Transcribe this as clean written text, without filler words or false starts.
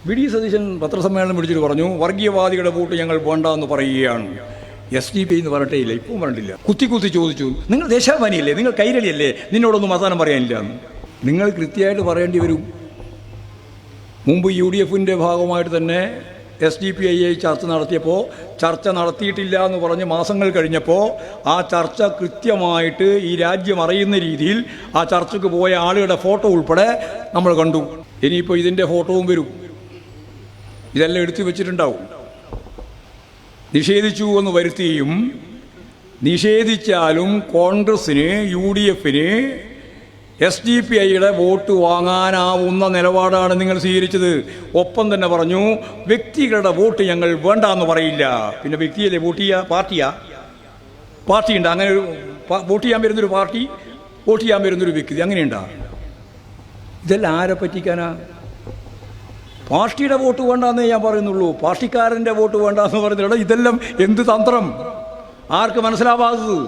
VD. Satheesan പത്രസമ്മേളനം വിളിച്ചിട്ട് പറഞ്ഞു, വർഗീയവാദികളുടെ വോട്ട് ഞങ്ങൾ വേണ്ടെന്ന് പറയുകയാണ്. SDP എന്ന് പറഞ്ഞിട്ടേ ഇല്ല, ഇപ്പം പറഞ്ഞിട്ടില്ല. കുത്തി ചോദിച്ചു, നിങ്ങൾ ദേശാഭിമാനിയല്ലേ, നിങ്ങൾ കൈരളിയല്ലേ, നിന്നോടൊന്നും അവസാനം പറയാനില്ല എന്ന്. നിങ്ങൾ കൃത്യമായിട്ട് പറയേണ്ടി വരും. മുമ്പ് UDFൻ്റെ ഭാഗമായിട്ട് തന്നെ SDPI ചർച്ച നടത്തിയപ്പോൾ ചർച്ച നടത്തിയിട്ടില്ല എന്ന് പറഞ്ഞ് മാസങ്ങൾ കഴിഞ്ഞപ്പോൾ ആ ചർച്ച കൃത്യമായിട്ട് ഈ രാജ്യം അറിയുന്ന രീതിയിൽ ആ ചർച്ചയ്ക്ക് പോയ ആളുകളുടെ ഫോട്ടോ ഉൾപ്പെടെ നമ്മൾ കണ്ടു. ഇനിയിപ്പോൾ ഇതിൻ്റെ ഫോട്ടോവും വരും. ഇതെല്ലാം എടുത്തു വെച്ചിട്ടുണ്ടാവും. നിഷേധിച്ചു എന്ന് വരുത്തിയും നിഷേധിച്ചാലും കോൺഗ്രസ്സിന് UDFന് SDPIയുടെ വോട്ട് വാങ്ങാനാവുന്ന നിലപാടാണ് നിങ്ങൾ സ്വീകരിച്ചത്. ഒപ്പം തന്നെ പറഞ്ഞു, വ്യക്തികളുടെ വോട്ട് ഞങ്ങൾ വേണ്ട എന്ന് പറയില്ല. പിന്നെ വ്യക്തിയല്ലേ വോട്ട് ചെയ്യുക? പാർട്ടിയുണ്ട്. അങ്ങനെ ഒരു വോട്ട് ചെയ്യാൻ വരുന്നൊരു പാർട്ടി, വോട്ട് ചെയ്യാൻ വരുന്നൊരു വ്യക്തി, അങ്ങനെയുണ്ടാ? ഇതെല്ലാം ആരെ പറ്റിക്കാനാ? പാർട്ടിയുടെ വോട്ട് വേണ്ടെന്നേ ഞാൻ പറയുന്നുള്ളൂ. പാർട്ടിക്കാരൻ്റെ വോട്ട് വേണ്ടെന്ന് പറയുന്നില്ല. ഇതെല്ലാം എന്ത് തന്ത്രം? ആർക്ക് മനസ്സിലാവാത്തത്?